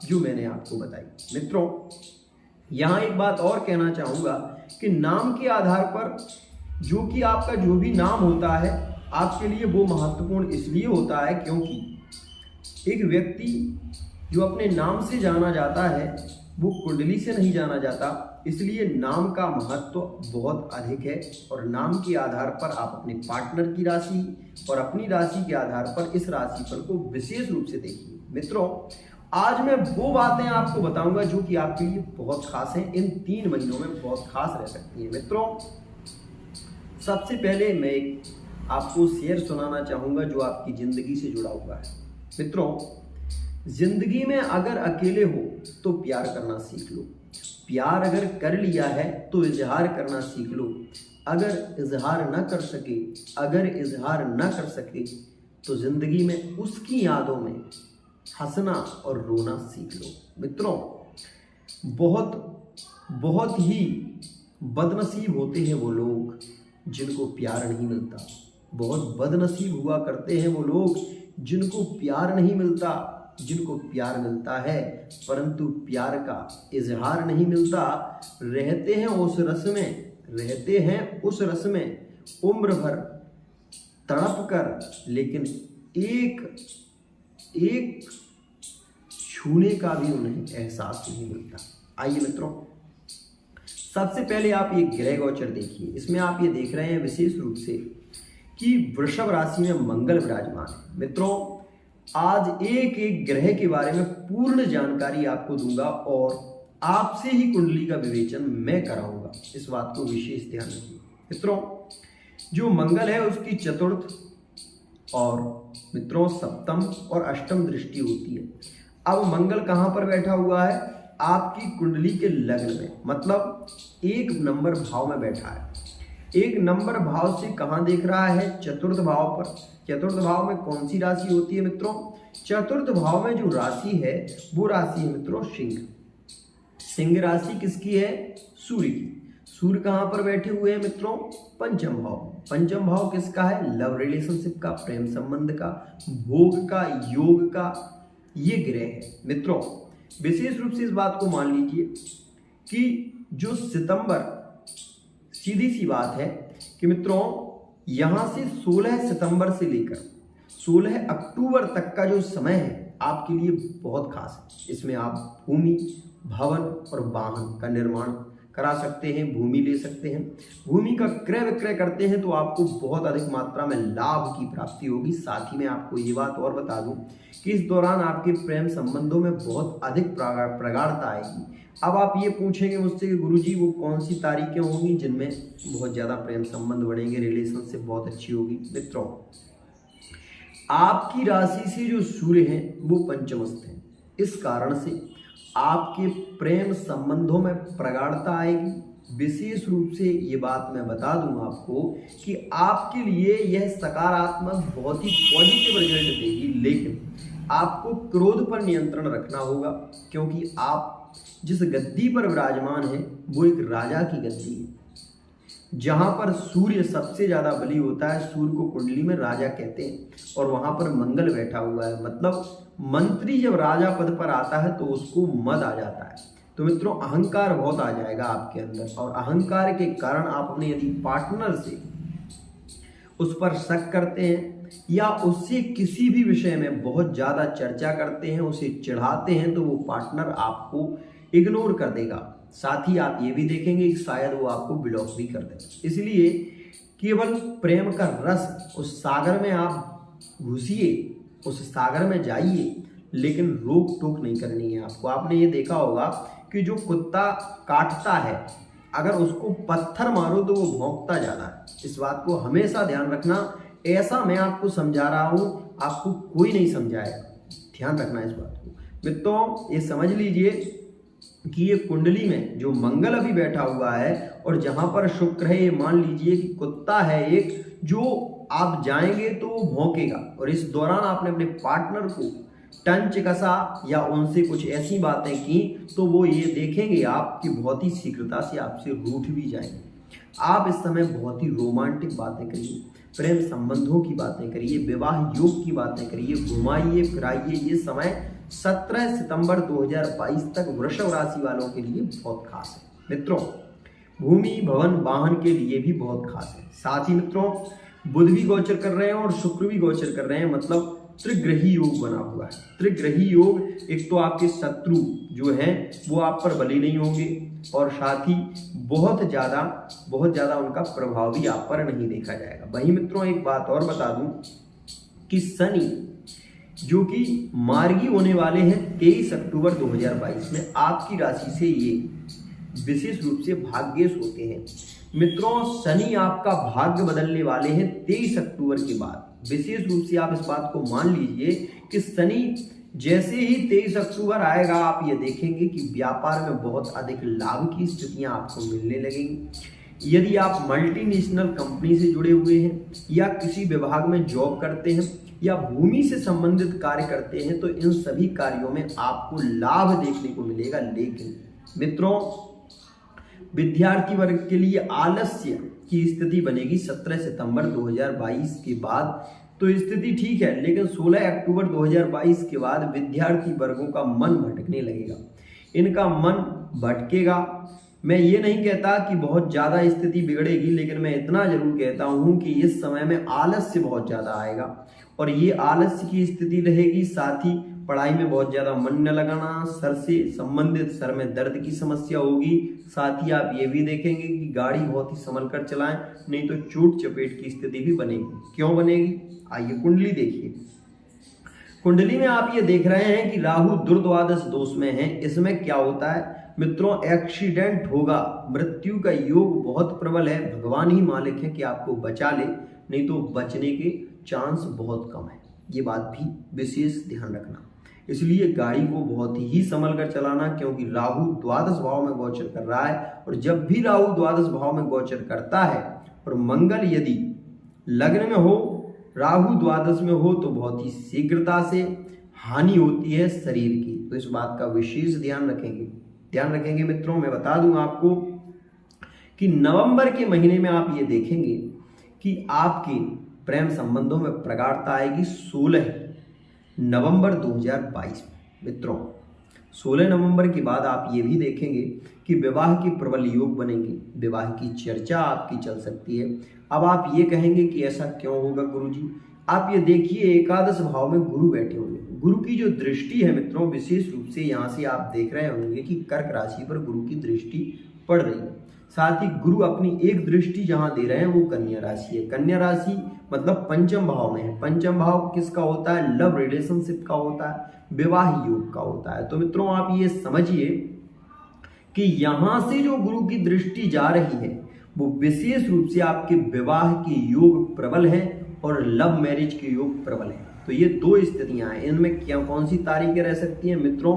जो मैंने आपको बताई। मित्रों, यहाँ एक बात और कहना चाहूँगा कि नाम के आधार पर जो कि आपका जो भी नाम होता है आपके लिए वो महत्वपूर्ण इसलिए होता है क्योंकि एक व्यक्ति जो अपने नाम से जाना जाता है वो कुंडली से नहीं जाना जाता, इसलिए नाम का महत्व बहुत अधिक है। और नाम के आधार पर आप अपने पार्टनर की राशि और अपनी राशि के आधार पर इस राशिफल को विशेष रूप से देखिए। मित्रों, आज मैं वो बातें आपको बताऊंगा जो कि आपके लिए बहुत खास हैं, इन 3 महीनों में बहुत खास रह सकती है। मित्रों, सबसे पहले मैं आपको शेर सुनाना चाहूंगा जो आपकी जिंदगी से जुड़ा हुआ है। मित्रों, जिंदगी में अगर अकेले हो तो प्यार करना सीख लो, प्यार अगर कर लिया है तो इजहार करना सीख लो, अगर इजहार न कर सके तो जिंदगी में उसकी यादों में हंसना और रोना सीख लो। मित्रों, बहुत ही बदनसीब होते हैं वो लोग जिनको प्यार नहीं मिलता, बहुत बदनसीब हुआ करते हैं वो लोग जिनको प्यार नहीं मिलता, जिनको प्यार मिलता है परंतु प्यार का इजहार नहीं मिलता। रहते हैं उस रस में उम्र भर तड़प कर, लेकिन एक छूने का भी उन्हें एहसास नहीं मिलता। आइए मित्रों, सबसे पहले आप ये ग्रह गोचर देखिए। इसमें आप ये देख रहे हैं विशेष रूप से कि वृषभ राशि में मंगल विराजमान है। मित्रों, आज एक ग्रह के बारे में पूर्ण जानकारी आपको दूंगा और आपसे ही कुंडली का विवेचन मैं कराऊंगा, इस बात को विशेष ध्यान रखिए। मित्रों, जो मंगल है उसकी चतुर्थ और मित्रों सप्तम और अष्टम दृष्टि होती है। अब मंगल कहां पर बैठा हुआ है? आपकी कुंडली के लग्न में, मतलब 1 नंबर भाव में बैठा है। 1 नंबर भाव से कहां देख रहा है? चतुर्थ भाव पर। चतुर्थ भाव में कौन सी राशि होती है मित्रों? चतुर्थ भाव में जो राशि है वो राशि है मित्रों सिंह। सिंह राशि किसकी है? सूर्य की। सूर्य कहां पर बैठे हुए हैं मित्रों? पंचम भाव। पंचम भाव किसका है? लव रिलेशनशिप का, प्रेम संबंध का, भोग का, योग का ये ग्रह है। मित्रों, विशेष रूप से इस बात को मान लीजिए कि जो सितंबर, सीधी सी बात है कि मित्रों यहां से 16 सितंबर से लेकर 16 अक्टूबर तक का जो समय है आपके लिए बहुत खास है। इसमें आप भूमि, भवन और वाहन का निर्माण करा सकते हैं, भूमि ले सकते हैं। भूमि का क्रय विक्रय करते हैं तो आपको बहुत अधिक मात्रा में लाभ की प्राप्ति होगी। साथ ही में आपको ये बात और बता दूं कि इस दौरान आपके प्रेम संबंधों में बहुत अधिक प्रगाढ़ता आएगी। अब आप ये पूछेंगे मुझसे कि गुरुजी वो कौन सी तारीखें होंगी जिनमें बहुत ज़्यादा प्रेम संबंध बढ़ेंगे, रिलेशनशिप बहुत अच्छी होगी? मित्रों, आपकी राशि से जो सूर्य हैं वो पंचमस्थ हैं, इस कारण से आपके प्रेम संबंधों में प्रगाढ़ता आएगी। विशेष रूप से ये बात मैं बता दूं आपको कि आपके लिए यह सकारात्मक बहुत ही पॉजिटिव रिजल्ट देगी, लेकिन आपको क्रोध पर नियंत्रण रखना होगा क्योंकि आप जिस गद्दी पर विराजमान है वो एक राजा की गद्दी है, जहां पर सूर्य सबसे ज्यादा बली होता है। सूर्य को कुंडली में राजा कहते हैं और वहां पर मंगल बैठा हुआ है, मतलब मंत्री जब राजा पद पर आता है तो उसको मद आ जाता है। तो मित्रों, अहंकार बहुत आ जाएगा आपके अंदर और अहंकार के कारण आप अपने यदि पार्टनर से उस पर शक करते हैं या उससे किसी भी विषय में बहुत ज्यादा चर्चा करते हैं, उसे चिढ़ाते हैं, तो वो पार्टनर आपको इग्नोर कर देगा। साथ ही आप ये भी देखेंगे कि शायद वो आपको ब्लॉक भी कर देगा। इसलिए केवल प्रेम का रस उस सागर में आप घुसिए, उस सागर में जाइए, लेकिन रोक टोक नहीं करनी है आपको। आपने ये देखा होगा कि जो कुत्ता काटता है अगर उसको पत्थर मारो तो वो भौंकता ज्यादा है। इस बात को हमेशा ध्यान रखना। ऐसा मैं आपको समझा रहा हूं, आपको कोई नहीं समझाएगा, ध्यान रखना इस बात को। मित्रों, ये समझ लीजिए कि ये कुंडली में जो मंगल अभी बैठा हुआ है और जहां पर शुक्र है, ये मान लीजिए कि कुत्ता है एक, जो आप जाएंगे तो वो भौंकेगा और इस दौरान आपने अपने पार्टनर को टंच कसा या उनसे कुछ ऐसी बातें की तो वो ये देखेंगे आप कि बहुत ही शीघ्रता से आपसे रूठ भी जाएंगे। आप इस समय बहुत ही रोमांटिक बातें करिए, प्रेम संबंधों की बातें करिए, विवाह योग की बातें करिए, घुमाइए फिराइए। ये समय 17 सितंबर 2022 तक वृषभ राशि वालों के लिए बहुत खास है मित्रों। भूमि भवन वाहन के लिए भी बहुत खास है। साथ ही मित्रों बुध भी गोचर कर रहे हैं और शुक्र भी गोचर कर रहे हैं, मतलब त्रिग्रही योग बना हुआ है। त्रिग्रही योग, एक तो आपके शत्रु जो हैं वो आप पर बली नहीं होंगे और साथ ही बहुत ज्यादा उनका प्रभाव भी आप पर नहीं देखा जाएगा। वहीं मित्रों एक बात और बता दूं कि शनि जो कि मार्गी होने वाले हैं 23 अक्टूबर 2022 में आपकी राशि से ये विशेष रूप से भाग्येश होते हैं मित्रों। शनि आपका भाग्य बदलने वाले हैं 23 अक्टूबर के बाद। विशेष रूप से आप इस बात को मान लीजिए कि शनि जैसे ही 23 अक्टूबर आएगा, आप ये देखेंगे कि व्यापार में बहुत अधिक लाभ की स्थितियां आपको मिलने लगेंगी। यदि आप मल्टीनेशनल कंपनी से जुड़े हुए हैं या किसी विभाग में जॉब करते हैं या भूमि से संबंधित कार्य करते हैं तो इन सभी कार्यों में आपको लाभ देखने को मिलेगा। लेकिन मित्रों विद्यार्थी वर्ग के लिए आलस्य की स्थिति बनेगी 17 सितंबर 2022 के बाद। तो स्थिति ठीक है, लेकिन 16 अक्टूबर 2022 के बाद विद्यार्थी वर्गों का मन भटकने लगेगा। इनका मन भटकेगा। मैं ये नहीं कहता कि बहुत ज़्यादा स्थिति बिगड़ेगी, लेकिन मैं इतना जरूर कहता हूँ कि इस समय में आलस्य बहुत ज़्यादा आएगा और ये आलस्य की स्थिति रहेगी। साथ ही पढ़ाई में बहुत ज़्यादा मन न लगाना, सर से संबंधित सर में दर्द की समस्या होगी। साथ ही आप ये भी देखेंगे कि गाड़ी बहुत ही संभल कर चलाएं, नहीं तो चोट चपेट की स्थिति भी बनेगी। क्यों बनेगी? आइए कुंडली देखिए। कुंडली में आप ये देख रहे हैं कि राहु दुर्द्वादश दोष में है। इसमें क्या होता है मित्रों, एक्सीडेंट होगा, मृत्यु का योग बहुत प्रबल है। भगवान ही मालिक है कि आपको बचा ले, नहीं तो बचने के चांस बहुत कम है। ये बात भी विशेष ध्यान रखना। इसलिए गाड़ी को बहुत ही संभल कर चलाना, क्योंकि राहु द्वादश भाव में गोचर कर रहा है और जब भी राहु द्वादश भाव में गोचर करता है और मंगल यदि लग्न में हो, राहु द्वादश में हो, तो बहुत ही शीघ्रता से हानि होती है शरीर की। तो इस बात का विशेष ध्यान रखेंगे मित्रों। मैं बता दूं आपको कि नवंबर के महीने में आप ये देखेंगे कि आपके प्रेम संबंधों में प्रगाढ़ता आएगी 16 नवंबर 2022 में। मित्रों 16 नवंबर के बाद आप ये भी देखेंगे कि विवाह के प्रबल योग बनेंगे, विवाह की चर्चा आपकी चल सकती है। अब आप ये कहेंगे कि ऐसा क्यों होगा गुरुजी? आप ये देखिए एकादश भाव में गुरु बैठे हुए हैं। गुरु की जो दृष्टि है मित्रों, विशेष रूप से यहाँ से आप देख रहे होंगे कि कर्क राशि पर गुरु की दृष्टि पड़ रही है। साथ ही गुरु अपनी एक दृष्टि जहां दे रहे हैं वो कन्या राशि है। कन्या राशि मतलब पंचम भाव में है। पंचम भाव किसका होता है? लव रिलेशनशिप का होता है, विवाह योग का होता है। तो मित्रों आप ये समझिए कि यहां से जो गुरु की दृष्टि जा रही है वो विशेष रूप से आपके विवाह के योग प्रबल है और लव मैरिज के योग प्रबल है। तो ये दो स्थितियां हैं। इनमें क्या कौन सी तारीखें रह सकती हैं मित्रों?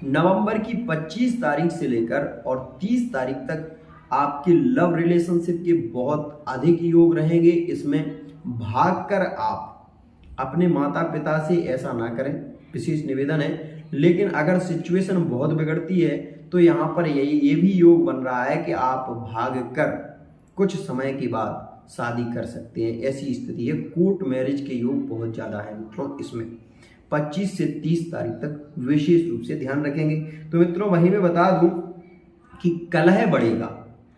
नवंबर की 25 तारीख से लेकर और 30 तारीख तक आपके लव रिलेशनशिप के बहुत अधिक योग रहेंगे। इसमें भागकर आप अपने माता पिता से ऐसा ना करें, विशेष निवेदन है। लेकिन अगर सिचुएशन बहुत बिगड़ती है तो यहाँ पर ये भी योग बन रहा है कि आप भागकर कुछ समय के बाद शादी कर सकते हैं, ऐसी स्थिति है। कोर्ट मैरिज के योग बहुत ज़्यादा है मित्रों। इसमें 25 से 30 तारीख तक विशेष रूप से ध्यान रखेंगे। तो मित्रों वहीं मैं बता दूं कि कलह बढ़ेगा,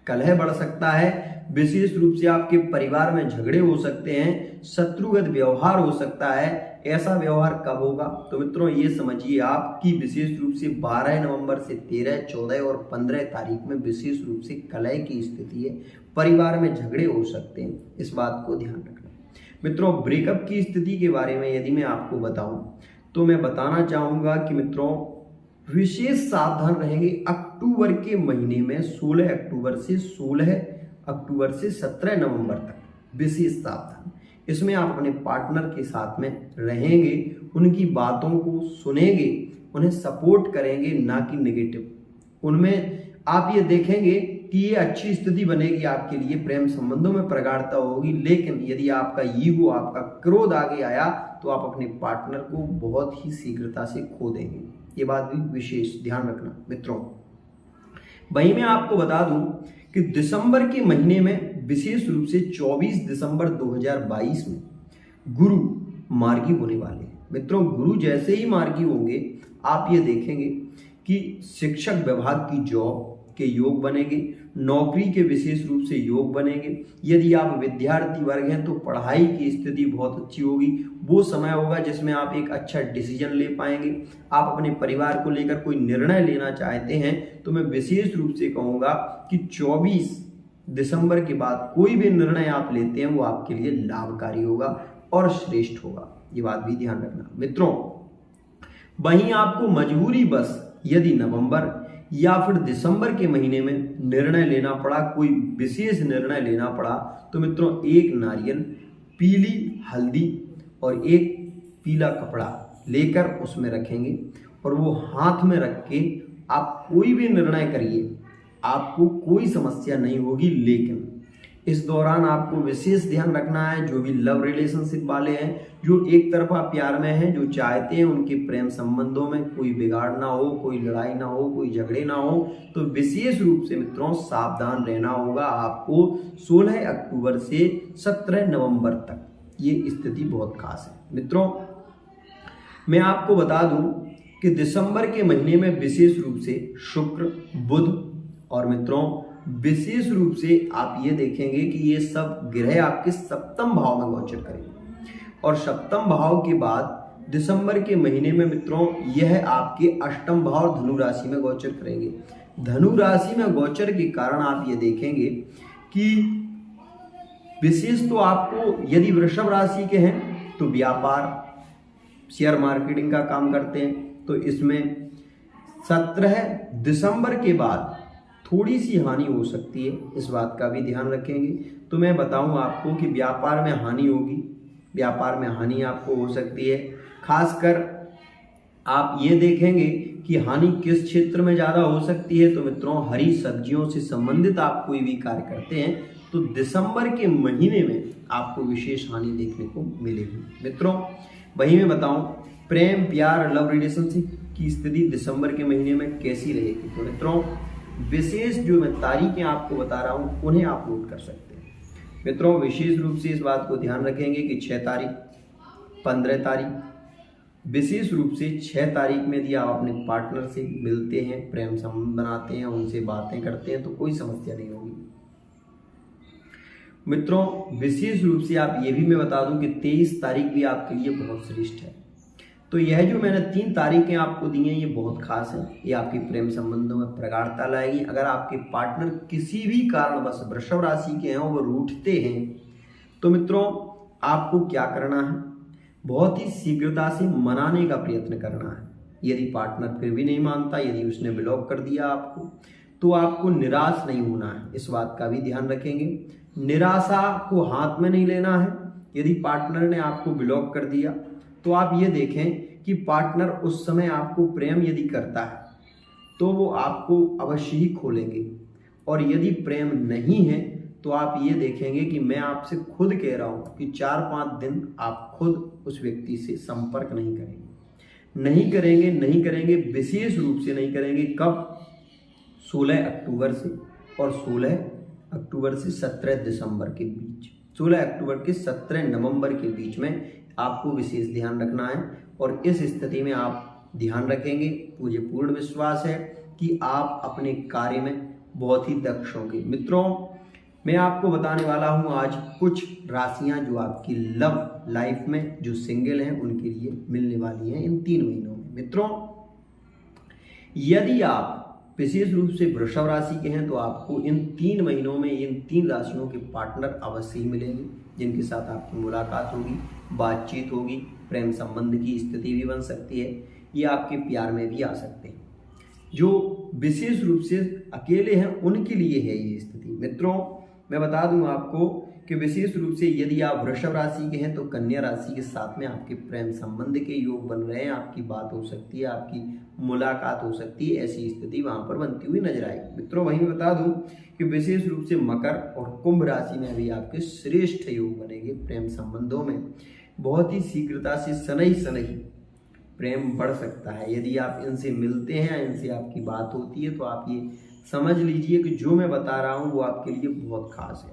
कलह बढ़ सकता है। विशेष रूप से आपके परिवार में झगड़े हो सकते हैं, शत्रुगत व्यवहार हो सकता है। ऐसा व्यवहार कब होगा? तो मित्रों ये समझिए आप कि विशेष रूप से 12 नवंबर से 13, 14 और 15 तारीख में विशेष रूप से कलह की स्थिति है। परिवार में झगड़े हो सकते हैं, इस बात को ध्यान रखना। मित्रों ब्रेकअप की स्थिति के बारे में यदि मैं आपको बताऊं तो मैं बताना चाहूंगा कि मित्रों विशेष सावधान रहेंगे अक्टूबर के महीने में। 16 अक्टूबर से 17 नवंबर तक विशेष सावधान। इसमें आप अपने पार्टनर के साथ में रहेंगे, उनकी बातों को सुनेंगे, उन्हें सपोर्ट करेंगे, ना कि नेगेटिव। उनमें आप ये देखेंगे कि ये अच्छी स्थिति बनेगी आपके लिए, प्रेम संबंधों में प्रगाढ़ता होगी। लेकिन यदि आपका ईगो, आपका क्रोध आगे आया तो आप अपने पार्टनर को बहुत ही शीघ्रता से खो देंगे। ये बात भी विशेष ध्यान रखना मित्रों। वहीं मैं आपको बता दूं कि दिसंबर के महीने में विशेष रूप से 24 दिसंबर 2022 में गुरु मार्गी होने वाले हैं मित्रों गुरु जैसे ही मार्गी होंगे आप ये देखेंगे कि शिक्षक विभाग की जॉब के योग बनेंगे, नौकरी के विशेष रूप से योग बनेंगे। यदि आप विद्यार्थी वर्ग हैं तो पढ़ाई की स्थिति बहुत अच्छी होगी। वो समय होगा जिसमें आप एक अच्छा डिसीजन ले पाएंगे। आप अपने परिवार को लेकर कोई निर्णय लेना चाहते हैं तो मैं विशेष रूप से कहूँगा कि 24 दिसंबर के बाद कोई भी निर्णय आप लेते हैं वो आपके लिए लाभकारी होगा और श्रेष्ठ होगा, ये बात भी ध्यान रखना। मित्रों वहीं आपको मजबूरी बस यदि नवंबर या फिर दिसंबर के महीने में निर्णय लेना पड़ा, कोई विशेष निर्णय लेना पड़ा, तो मित्रों एक नारियल, पीली हल्दी और एक पीला कपड़ा लेकर उसमें रखेंगे और वो हाथ में रख के आप कोई भी निर्णय करिए, आपको कोई समस्या नहीं होगी। लेकिन इस दौरान आपको विशेष ध्यान रखना है, जो भी लव रिलेशनशिप वाले हैं, जो एक तरफा प्यार में हैं, जो चाहते हैं उनके प्रेम संबंधों में कोई बिगाड़ ना हो, कोई लड़ाई ना हो, कोई झगड़े ना हो, तो विशेष रूप से मित्रों सावधान रहना होगा आपको 16 अक्टूबर से 17 नवंबर तक। ये स्थिति बहुत खास है। मित्रों मैं आपको बता दूं कि दिसंबर के महीने में विशेष रूप से शुक्र, बुध और मित्रों विशेष रूप से आप ये देखेंगे कि ये सब ग्रह आपके सप्तम भाव में गोचर करेंगे और सप्तम भाव के बाद दिसंबर के महीने में मित्रों यह आपके अष्टम भाव धनु राशि में गोचर करेंगे। धनु राशि में गोचर के कारण आप ये देखेंगे कि विशेष तो आपको यदि वृषभ राशि के हैं तो व्यापार, शेयर मार्केटिंग का काम करते हैं तो इसमें 17 दिसंबर के बाद थोड़ी सी हानि हो सकती है, इस बात का भी ध्यान रखेंगे। तो मैं बताऊं आपको कि व्यापार में हानि होगी, व्यापार में हानि आपको हो सकती है। खासकर आप ये देखेंगे कि हानि किस क्षेत्र में ज़्यादा हो सकती है। तो मित्रों हरी सब्जियों से संबंधित आप कोई भी कार्य करते हैं तो दिसंबर के महीने में आपको विशेष हानि देखने को मिलेगी। मित्रों वही मैं बताऊं प्रेम, प्यार, लव रिलेशनशिप की स्थिति दिसंबर के महीने में कैसी रहेगी। तो मित्रों विशेष जो मैं तारीखें आपको बता रहा हूं उन्हें आप नोट कर सकते हैं। मित्रों विशेष रूप से इस बात को ध्यान रखेंगे कि 6 तारीख, 15 तारीख, विशेष रूप से 6 तारीख में यदि आप अपने पार्टनर से मिलते हैं, प्रेम संबंध बनाते हैं, उनसे बातें करते हैं तो कोई समस्या नहीं होगी। मित्रों विशेष रूप से आप ये भी मैं बता दूं कि 23 तारीख भी आपके लिए बहुत श्रेष्ठ है। तो यह जो मैंने 3 तारीखें आपको दी हैं ये बहुत खास है, ये आपके प्रेम संबंधों में प्रगाढ़ता लाएगी। अगर आपके पार्टनर किसी भी कारणवश वृषभ राशि के हैं और वो रूठते हैं तो मित्रों आपको क्या करना है, बहुत ही शीघ्रता से मनाने का प्रयत्न करना है। यदि पार्टनर फिर भी नहीं मानता, यदि उसने ब्लॉक कर दिया आपको, तो आपको निराश नहीं होना है, इस बात का भी ध्यान रखेंगे। निराशा को हाथ में नहीं लेना है। यदि पार्टनर ने आपको ब्लॉक कर दिया तो आप ये देखें कि पार्टनर उस समय आपको प्रेम यदि करता है तो वो आपको अवश्य ही खोलेंगे, और यदि प्रेम नहीं है तो आप ये देखेंगे कि मैं आपसे खुद कह रहा हूँ कि 4-5 दिन आप खुद उस व्यक्ति से संपर्क नहीं करेंगे, विशेष रूप से नहीं करेंगे। कब? 16 अक्टूबर से और 16 अक्टूबर से 17 दिसंबर के बीच, 16 अक्टूबर के 17 नवंबर के बीच में आपको विशेष ध्यान रखना है। और इस स्थिति में आप ध्यान रखेंगे, मुझे पूर्ण विश्वास है कि आप अपने कार्य में बहुत ही दक्ष होंगे। मित्रों मैं आपको बताने वाला हूं आज कुछ राशियां जो आपकी लव लाइफ में जो सिंगल हैं उनके लिए मिलने वाली हैं इन 3 महीनों में। मित्रों यदि आप विशेष रूप से वृषभ राशि के हैं तो आपको इन 3 महीनों में इन 3 राशियों के पार्टनर अवश्य ही मिलेंगे, जिनके साथ आपकी मुलाकात होगी, बातचीत होगी, प्रेम संबंध की स्थिति भी बन सकती है, ये आपके प्यार में भी आ सकते हैं। जो विशेष रूप से अकेले हैं उनके लिए है ये स्थिति। मित्रों मैं बता दूं आपको कि विशेष रूप से यदि आप वृषभ राशि के हैं तो कन्या राशि के साथ में आपके प्रेम संबंध के योग बन रहे हैं, आपकी बात हो सकती है, आपकी मुलाकात हो सकती है, ऐसी स्थिति वहां पर बनती हुई नजर आएगी। मित्रों वहीं बता दूं कि विशेष रूप से मकर और कुंभ राशि में भी आपके श्रेष्ठ योग बनेंगे। प्रेम संबंधों में बहुत ही शीघ्रता से शनैः प्रेम बढ़ सकता है। यदि आप इनसे मिलते हैं, इनसे आपकी बात होती है तो आप ये समझ लीजिए कि जो मैं बता रहा हूँ वो आपके लिए बहुत खास है।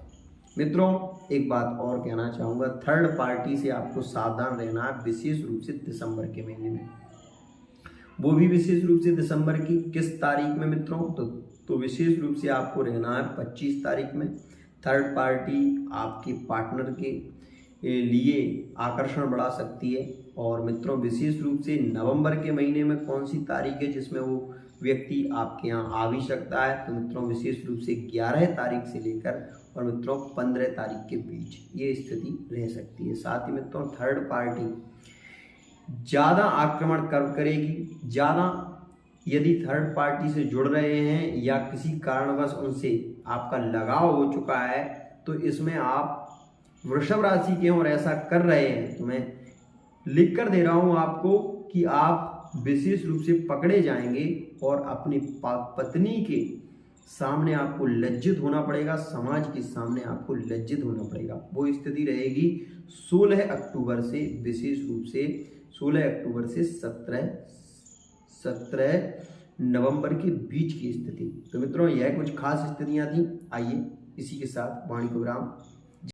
मित्रों एक बात और कहना चाहूँगा, थर्ड पार्टी से आपको सावधान रहना है, विशेष रूप से दिसंबर के महीने में। वो भी विशेष रूप से दिसंबर की किस तारीख में मित्रों? तो विशेष रूप से आपको रहना है 25 तारीख में। थर्ड पार्टी आपके पार्टनर के लिए आकर्षण बढ़ा सकती है। और मित्रों विशेष रूप से नवंबर के महीने में कौन सी तारीख है जिसमें वो व्यक्ति आपके यहाँ आ भी सकता है? तो मित्रों विशेष रूप से 11 तारीख से लेकर और मित्रों 15 तारीख के बीच ये स्थिति रह सकती है। साथ ही मित्रों थर्ड पार्टी ज़्यादा आक्रमण करेगी। ज़्यादा यदि थर्ड पार्टी से जुड़ रहे हैं या किसी कारणवश उनसे आपका लगाव हो चुका है, तो इसमें आप वृषभ राशि के और ऐसा कर रहे हैं तो मैं लिख कर दे रहा हूँ आपको कि आप विशेष रूप से पकड़े जाएंगे और अपनी पत्नी के सामने आपको लज्जित होना पड़ेगा, समाज के सामने आपको लज्जित होना पड़ेगा। वो स्थिति रहेगी 16 अक्टूबर से, विशेष रूप से 16 अक्टूबर से 17 नवंबर के बीच की स्थिति। तो मित्रों यह कुछ खास स्थितियां थी। आइए इसी के साथ वाणी को विराम।